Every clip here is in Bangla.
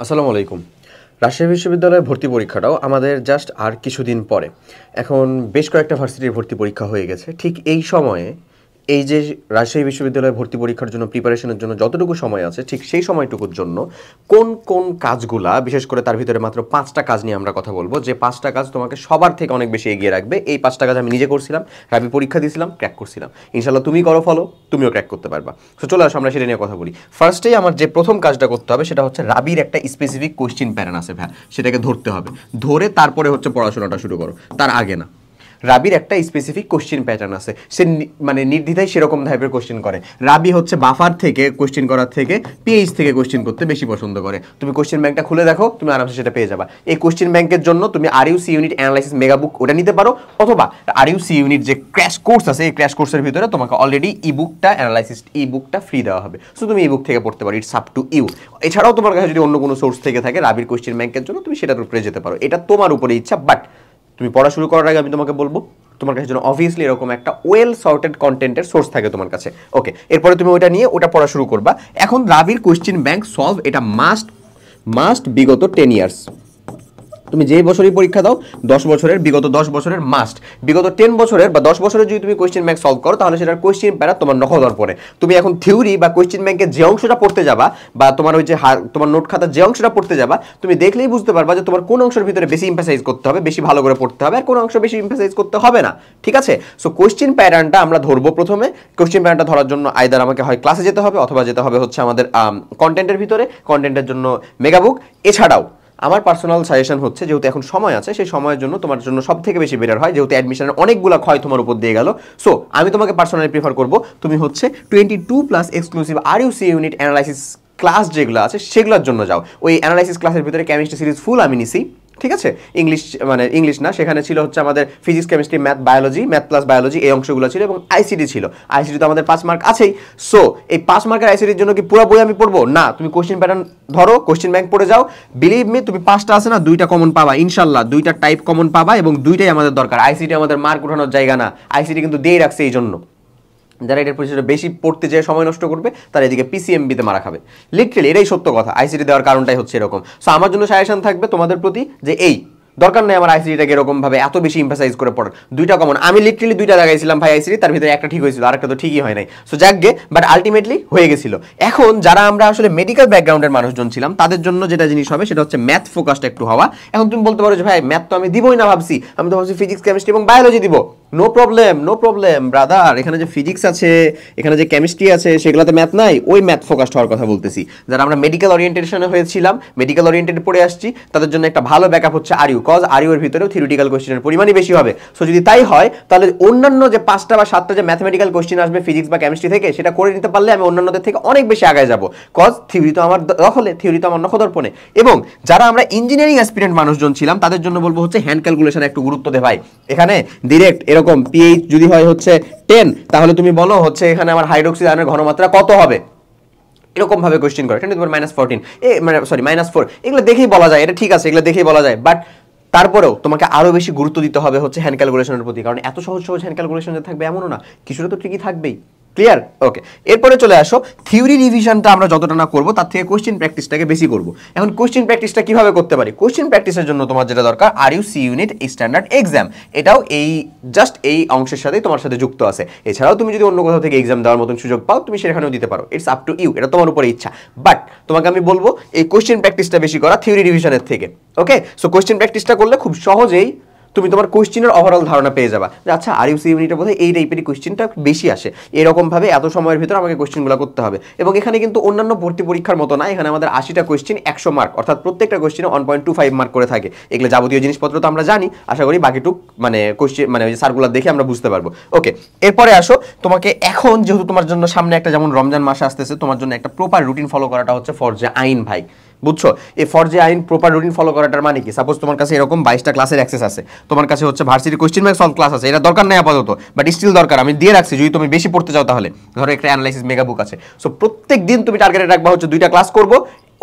আসসালামু আলাইকুম। রাজশাহী বিশ্ববিদ্যালয়ের ভর্তি পরীক্ষাটাও আমাদের জাস্ট আর কিছুদিন পরে। এখন বেশ কয়েকটা ভার্সিটির ভর্তি পরীক্ষা হয়ে গেছে। ঠিক এই সময়ে এই যে রাজশাহী বিশ্ববিদ্যালয়ে ভর্তি পরীক্ষার জন্য প্রিপারেশনের জন্য যতটুকু সময় আছে, ঠিক সেই সময়টুকুর জন্য কোন কোন কাজগুলা, বিশেষ করে তার ভিতরে মাত্র 5টা কাজ নিয়ে আমরা কথা বলবো, যে 5টা কাজ তোমাকে সবার থেকে অনেক বেশি এগিয়ে রাখবে। এই 5টা কাজ আমি নিজে করছিলাম, রাবি পরীক্ষা দিয়েছিলাম, ক্র্যাক করছিলাম। ইনশাল্লাহ তুমি করো ফলো, তুমিও ক্র্যাক করতে পারবা। তো চলে আসো আমরা সেটা নিয়ে কথা বলি। ফার্স্টেই আমার যে প্রথম কাজটা করতে হবে সেটা হচ্ছে রাবির একটা স্পেসিফিক কোশ্চিন প্যাটার্ন আছে ভাই, সেটাকে ধরতে হবে। ধরে তারপরে হচ্ছে পড়াশোনাটা শুরু করো, তার আগে না। রাবির একটা স্পেসিফিক কোশ্চেন প্যাটার্ন আছে, সে মানে নির্দ্বিধায় সেরকম টাইপের কোশ্চেন করে। রাবি হচ্ছে বাফার থেকে কোশ্চেন করার থেকে পিএইচ থেকে কোশ্চেন করতে বেশি পছন্দ করে। তুমি কোশ্চেন ব্যাংকটা খুলে দেখো, তুমি আরামসে সেটা পেয়ে যাবা। এই কোশ্চেন ব্যাংকের জন্য তুমি আরইউসি ইউনিট অ্যানালাইসিস মেগা বুক ওটা নিতে পারো, অথবা আরইউসি ইউনিট যে ক্র্যাশ কোর্স আছে, এই ক্র্যাশ কোর্সের ভিতরে তোমাকে অলরেডি ইবুকটা অ্যানালাইসিস ইবুকটা ফ্রি দেওয়া হবে। সো তুমি ইবুক থেকে পড়তে পারো, ইটস আপ টু ইউ। এছাড়াও তোমার কাছে যদি অন্য কোনো সোর্স থেকে থাকে রাবির কোশ্চেন ব্যাংকের জন্য, তুমি সেটার উপরে যেতে পারো। এটা তোমার উপরে ইচ্ছা। বাট তুমি পড়া শুরু করার আগে আমি তোমাকে বলবো, তোমার কাছে যেন অবভিয়াসলি এরকম একটা ওয়েল সর্টেড কন্টেন্টের সোর্স থাকে তোমার কাছে। ওকে, এরপরে তুমি ওটা নিয়ে ওটা পড়া শুরু করবা। এখন রাবির কোশ্চেন ব্যাংক সলভ এটা মাস্ট বিগত 10 ইয়ার্স। তুমি যেই বছরই পরীক্ষা দাও, 10 বছরের, বিগত 10 বছরের মাস্ট, বিগত 10 বছরের বা 10 বছরের যদি তুমি কোশ্চেন ব্যাংক সলভ করো, তাহলে সেটার কোশ্চেন প্যারা তোমার নখদর পড়ে। তুমি এখন থিওরি বা কোশ্চেন ব্যাংকের যে অংশটা পড়তে যাবা, বা তোমার ওই যে তোমার নোট খাতার যে অংশটা পড়তে যাবা, তুমি দেখলেই বুঝতে পারবা যে তোমার কোন অংশের ভিতরে বেশি এমফাসাইজ করতে হবে, বেশি ভালো করে পড়তে হবে, আর কোন অংশ বেশি এমফাসাইজ করতে হবে না। ঠিক আছে? সো কোশ্চেন প্যাটার্নটা আমরা ধরবো প্রথমে। কোশ্চেন প্যাটার্নটা ধরার জন্য আইদার আমাকে হয় ক্লাসে যেতে হবে, অথবা যেতে হবে হচ্ছে আমাদের কন্টেন্টের ভিতরে, কন্টেন্টের জন্য মেগাবুক। এছাড়াও আমার পার্সোনাল সাজেশন হচ্ছে, যেহেতু এখন সময় আছে, সেই সময়ের জন্য তোমার জন্য সব থেকে বেশি বেটার হয়, যেহেতু অ্যাডমিশনের অনেকগুলো ক্ষয় তোমার উপর দিয়ে গেল। সো আমি তোমাকে পার্সোনালি প্রিফার করবো তুমি হচ্ছে 22+ এক্সক্লুসিভ আরইউসি ইউনিট অ্যানালাইসিস ক্লাস যেগুলো আছে সেগুলোর জন্য যাও। ওই অ্যানালাইসিস ক্লাসের ভিতরে কেমিস্ট্রি সিরিজ ফুল আমি নিছি। ঠিক আছে? ইংলিশ মানে ইংলিশ না, সেখানে ছিল হচ্ছে আমাদের physics, chemistry, math, biology, math plus biology, এই অংশগুলো ছিল, এবং আইসিটি ছিল। আইসিটি তো আমাদের 5 মার্ক আছেই। সো এই 5 মার্কের আইসিটির জন্য কি পুরো বই আমি পড়বো না? তুমি কোশ্চেন প্যাটার্ন ধরো, কোশ্চেন ব্যাংক পড়ে যাও। বিলিভ মি, তুমি 5টা আছে না, 2টা কমন পাবা ইনশাল্লাহ, 2টা টাইপ কমন পাবা, এবং 2টাই আমাদের দরকার। আইসিটি আমাদের মার্ক উঠানোর জায়গা না, আইসিটি কিন্তু দিয়ে রাখছে এই জন্য। যারা এটার পরিচয় বেশি পড়তে যেয়ে সময় নষ্ট করবে, তারা এদিকে পিসিএমবিতে মারা খাবে। লিটারালি এটাই সত্য কথা, আইসিটি দেওয়ার কারণটাই হচ্ছে এরকম। সো আমার জন্য সাজেশন থাকবে তোমাদের প্রতি যে এই দরকার নেই আমার আইসিটিটাকে এরকমভাবে এত বেশি এমফাসাইজ করে পড়ার। 2টা কমন, আমি লিটারালি 2টা লাগাইছিলাম ভাই আইসিটি, তার ভিতরে একটা ঠিক হয়েছিল, আরেকটা তো ঠিকই হয় নাই। সো যাকগে, বাট আলটিমেটলি হয়ে গেছিল। এখন যারা আমরা আসলে মেডিকেল ব্যাকগ্রাউন্ডের মানুষজন ছিলাম, তাদের জন্য যেটা জিনিস হবে সেটা হচ্ছে ম্যাথ ফোকাসটা একটু হওয়া। এখন তুমি বলতে পারো যে ভাই ম্যাথ তো আমি দিবই না ভাবছি, আমি তো ভাবছি ফিজিক্স, কেমিস্ট্রি এবং বায়োলজি দিব। No problem, no problem brother. এখানে যে ফিজিক্স আছে, এখানে যে কেমিস্ট্রি আছে, সেগুলোতে ম্যাথ নাই, ওই ম্যাথ ফোকাসড হওয়ার কথা বলতেছি। যারা আমরা মেডিকেল ওরিয়েন্টেশনে হয়েছিলাম, মেডিকেল ওরিয়েন্টেড পড়ে আসছি, তাদের জন্য একটা ভালো ব্যাকআপ হচ্ছে আরইউ, কজ আরইউ এর ভিতরেও থিওরিটিক্যাল কোশ্চেনের পরিমাণই বেশি হবে। সো যদি তাই হয়, তাহলে অন্যান্য যে 5টা বা 7টা যে ম্যাথমেটিক্যাল কোশ্চেন আসবে ফিজিক্স বা কেমিস্ট্রি থেকে, সেটা করে নিতে পারলে আমি অন্যান্যদের থেকে অনেক বেশি আগায় যাব, কজ থিওরি তো আমার দখলে, থিওরি তো আমার নখদর্পণে। এবং যারা আমরা ইঞ্জিনিয়ারিং অ্যাসপিরেন্ট মানুষজন ছিলাম, তাদের জন্য বলবো হচ্ছে হ্যান্ড ক্যালকুলেশনে একটু গুরুত্ব দে ভাই। এখানে ডিরেক্ট এরকম পিএইচ যদি হয় হচ্ছে 10, তাহলে তুমি বলো হচ্ছে এখানে আমার হাইড্রোক্সি আয়নের ঘনমাত্রা কত হবে, এরকম ভাবে কোশ্চেন করে। এটা তোমার -14 মানে সরি -4, এগুলো দেখেই বলা যায়, এটা ঠিক আছে, এগুলো দেখেই বলা যায়। বাট তারপরেও তোমাকে আরো বেশি গুরুত্ব দিতে হবে হচ্ছে হ্যান্ড ক্যালকুলেশনের প্রতি, কারণ এত সহজ সহজ হ্যান্ড ক্যালকুলেশন থাকবে এমনও না, কিছুটা তো ঠিকই থাকবেই। ক্লিয়ার? ওকে, এরপরে চলে আসো থিওরি রিভিশনটা আমরা যতটা না করবো, তার থেকে কোশ্চেন প্র্যাকটিসটাকে বেশি করবো। এখন কোশ্চেন প্র্যাকটিসটা কিভাবে করতে পারি? কোশ্চেন প্র্যাকটিসের জন্য তোমার যেটা দরকার, আরইউসি ইউনিট স্ট্যান্ডার্ড এক্সাম, এটাও এই জাস্ট এই অংশের সাথেই তোমার সাথে যুক্ত আছে। এছাড়াও তুমি যদি অন্য কোথাও থেকে এক্সাম দেওয়ার মতন সুযোগ পাও, তুমি সেখানেও দিতে পারো, ইটস আপ টু ইউ, এটা তোমার উপরে ইচ্ছা। বাট তোমাকে আমি বলবো এই কোশ্চেন প্র্যাকটিসটা বেশি করা থিওরি রিভিশনের থেকে। ওকে, সো কোশ্চেন প্র্যাকটিসটা করলে খুব সহজেই তুমি তোমার কোশ্চেনের ওভারঅল ধারণা পেয়ে যাবা যে আচ্ছা আরইউসি ইউনিটে বোধহয় এই টাইপের কোশ্চেনটা বেশি আসে, এরকমভাবে এত সময়ের ভিতরে আমাকে কোশ্চেনগুলো করতে হবে। এবং এখানে কিন্তু অন্যান্য ভর্তি পরীক্ষার মতো না, এখানে আমাদের 80টা কোশ্চেন 100 মার্ক, অর্থাৎ প্রত্যেকটা কোশ্চেনে 1.25 মার্ক করে থাকে। এগুলো যাবতীয় জিনিসপত্র তো আমরা জানি, আশা করি বাকিটুক মানে কোশ্চেন মানে ওই সার্কুলার দেখে আমরা বুঝতে পারবো। ওকে, এরপরে আসো তোমাকে এখন যেহেতু তোমার জন্য সামনে একটা যেমন রমজান মাস আসতেছে, তোমার জন্য একটা প্রপার রুটিন ফলো করাটা হচ্ছে ফরজে আইন ভাই, বুঝছো? এই ফরজে আইন প্রপার রুটিন ফলো করাটার মানে কি? সাপোজ তোমার কাছে এরকম 22টা ক্লাসের অ্যাক্সেস আছে, তোমার কাছে হচ্ছে varsity question bank solve class আছে, এটা দরকার নেই আপাতত, বাট স্টিল দরকার, আমি দিয়ে রাখছি যদি তুমি বেশি পড়তে চাও। তাহলে ধরো একটা অ্যানালাইসিস মেগা বুক আছে, সো প্রত্যেক দিন তুমি টার্গেটে রাখবা হচ্ছে 2টা ক্লাস করবো,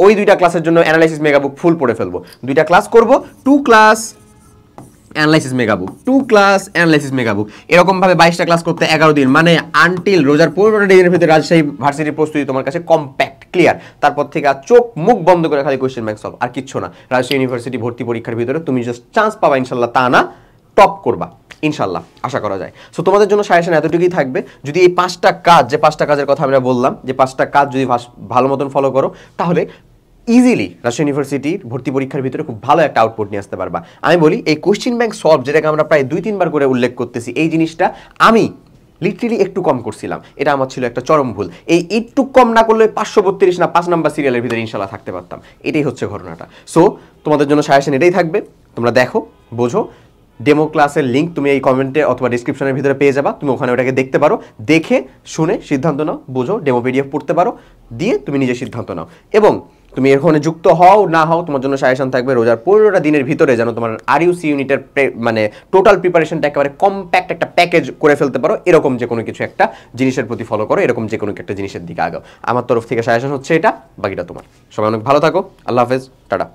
ওই 2টা ক্লাসের জন্য অ্যানালাইসিস মেগা বুক ফুল পড়ে ফেলবো। 2টা ক্লাস করবো, 2 ক্লাস অ্যানালাইসিস মেগাবুক, 2 ক্লাস অ্যানালাইসিস মেগাবুক, এরকম ভাবে 22টা ক্লাস করতে 11 দিন, মানে আনটিল রোজার 15টা দিনের ভিতরে রাজশাহী ভার্সিটির প্রস্তুতি তোমার কাছে কম্প্যাক্ট ক্লিয়ার। তারপর থেকে আর চোখ মুখ বন্ধ করে খালি কোয়েশ্চেন ব্যাংক সলভ, আর কিচ্ছু না। রাজশাহী ইউনিভার্সিটি ভর্তি পরীক্ষার ভিতরে তুমি জাস্ট চান্স পাবা ইনশাল্লাহ, তা না টপ করবা ইনশাল্লাহ, আশা করা যায়। সো তোমাদের জন্য সাজেশন এতটুকুই থাকবে। যদি এই 5টা কাজ, যে 5টা কাজের কথা আমরা বললাম, যে 5টা কাজ যদি ভালো মতন ফলো করো, তাহলে ইজিলি রাজশাহী ইউনিভার্সিটির ভর্তি পরীক্ষার ভিতরে খুব ভালো একটা আউটপুট নিয়ে আসতে পারবা। আমি বলি এই কোশ্চেন ব্যাংক সলভ, যেটাকে আমরা প্রায় 2-3 বার করে উল্লেখ করতেছি, এই জিনিসটা আমি লিটারেলি একটু কম করছিলাম, এটা আমার ছিল একটা চরম ভুল। এই একটু কম না করলে 532 না 5 নাম্বার সিরিয়ালের ভিতরে ইনশাল্লাহ থাকতে পারতাম। এটাই হচ্ছে ঘটনাটা। সো তোমাদের জন্য সাজেশন এটাই থাকবে, তোমরা দেখো, বোঝো। ডেমো ক্লাসের লিঙ্ক তুমি এই কমেন্টে অথবা ডিসক্রিপশনের ভিতরে পেয়ে যাবা, তুমি ওখানে ওটাকে দেখতে পারো, দেখে শুনে সিদ্ধান্ত নাও, বোঝো, ডেমো পিডিএফ পড়তে পারো, দিয়ে তুমি নিজে সিদ্ধান্ত নাও। এবং তুমি এখানে যুক্ত হও না হও, তোমার জন্য সাজেশন থাকবে রোজার 15টা দিনের ভিতরে যেন তোমার আরইউসি ইউনিটের মানে টোটাল প্রিপারেশনটা একেবারে কম্প্যাক্ট একটা প্যাকেজ করে ফেলতে পারো, এরকম যে কোনো কিছু একটা জিনিসের প্রতি ফলো করো, এরকম যে কোনো একটা জিনিসের দিকে আগাও। আমার তরফ থেকে সাজেশন হচ্ছে এটা, বাকিটা তোমার। সবাই অনেক ভালো থাকো, আল্লাহ হাফেজ, টাটা।